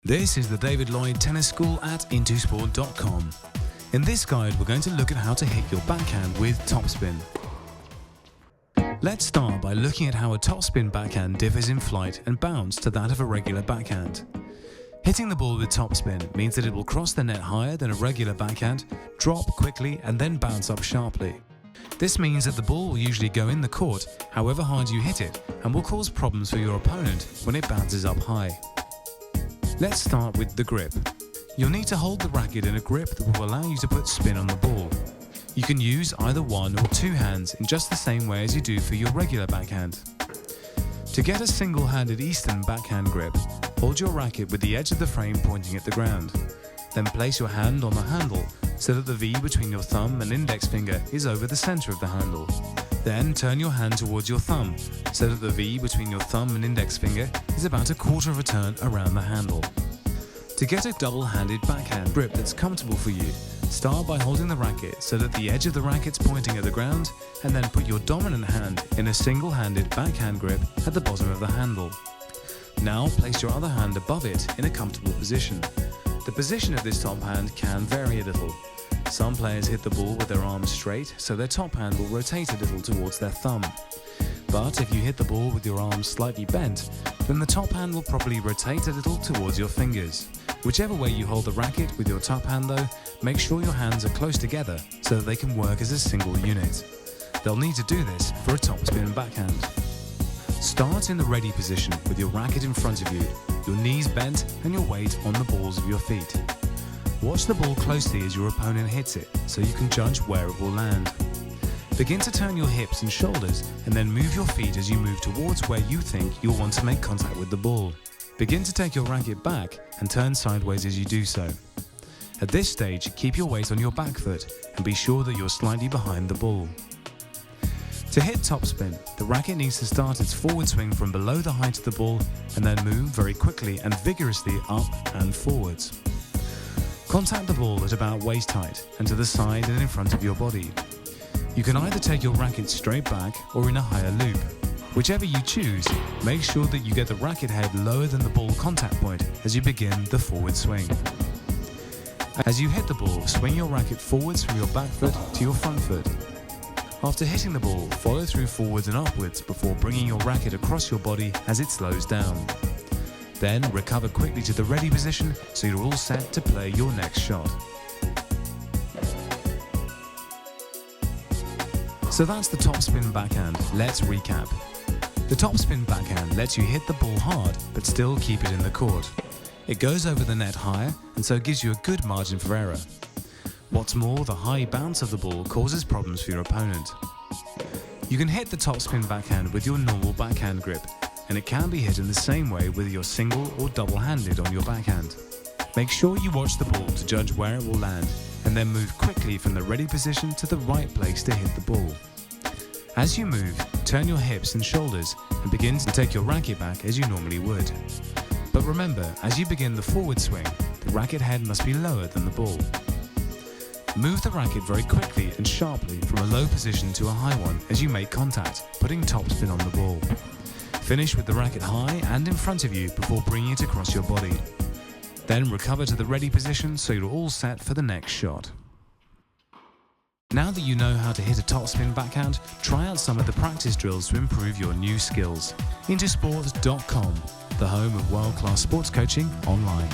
This is the David Lloyd Tennis School at intosport.com. In this guide, we're going to look at how to hit your backhand with topspin. Let's start by looking at how a topspin backhand differs in flight and bounce to that of a regular backhand. Hitting the ball with topspin means that it will cross the net higher than a regular backhand, drop quickly and then bounce up sharply. This means that the ball will usually go in the court however hard you hit it and will cause problems for your opponent when it bounces up high. Let's start with the grip. You'll need to hold the racket in a grip that will allow you to put spin on the ball. You can use either one or two hands in just the same way as you do for your regular backhand. To get a single-handed Eastern backhand grip, hold your racket with the edge of the frame pointing at the ground. Then place your hand on the handle so that the V between your thumb and index finger is over the center of the handle. Then turn your hand towards your thumb so that the V between your thumb and index finger is about a quarter of a turn around the handle. To get a double-handed backhand grip that's comfortable for you, start by holding the racket so that the edge of the racket's pointing at the ground, and then put your dominant hand in a single-handed backhand grip at the bottom of the handle. Now place your other hand above it in a comfortable position. The position of this top hand can vary a little. Some players hit the ball with their arms straight, so their top hand will rotate a little towards their thumb. But if you hit the ball with your arms slightly bent, then the top hand will probably rotate a little towards your fingers. Whichever way you hold the racket with your top hand though, make sure your hands are close together so that they can work as a single unit. They'll need to do this for a topspin backhand. Start in the ready position with your racket in front of you, your knees bent and your weight on the balls of your feet. Watch the ball closely as your opponent hits it so you can judge where it will land. Begin to turn your hips and shoulders and then move your feet as you move towards where you think you'll want to make contact with the ball. Begin to take your racket back and turn sideways as you do so. At this stage, keep your weight on your back foot and be sure that you're slightly behind the ball. To hit topspin, the racket needs to start its forward swing from below the height of the ball and then move very quickly and vigorously up and forwards. Contact the ball at about waist height and to the side and in front of your body. You can either take your racket straight back or in a higher loop. Whichever you choose, make sure that you get the racket head lower than the ball contact point as you begin the forward swing. As you hit the ball, swing your racket forwards from your back foot to your front foot. After hitting the ball, follow through forwards and upwards before bringing your racket across your body as it slows down. Then recover quickly to the ready position so you're all set to play your next shot. So that's the topspin backhand. Let's recap. The topspin backhand lets you hit the ball hard but still keep it in the court. It goes over the net higher and so gives you a good margin for error. What's more, the high bounce of the ball causes problems for your opponent. You can hit the topspin backhand with your normal backhand grip, and it can be hit in the same way whether you're single or double-handed on your backhand. Make sure you watch the ball to judge where it will land, and then move quickly from the ready position to the right place to hit the ball. As you move, turn your hips and shoulders and begin to take your racket back as you normally would. But remember, as you begin the forward swing, the racket head must be lower than the ball. Move the racket very quickly and sharply from a low position to a high one as you make contact, putting topspin on the ball. Finish with the racket high and in front of you before bringing it across your body. Then recover to the ready position so you're all set for the next shot. Now that you know how to hit a topspin backhand, try out some of the practice drills to improve your new skills. Intosport.com, the home of world-class sports coaching online.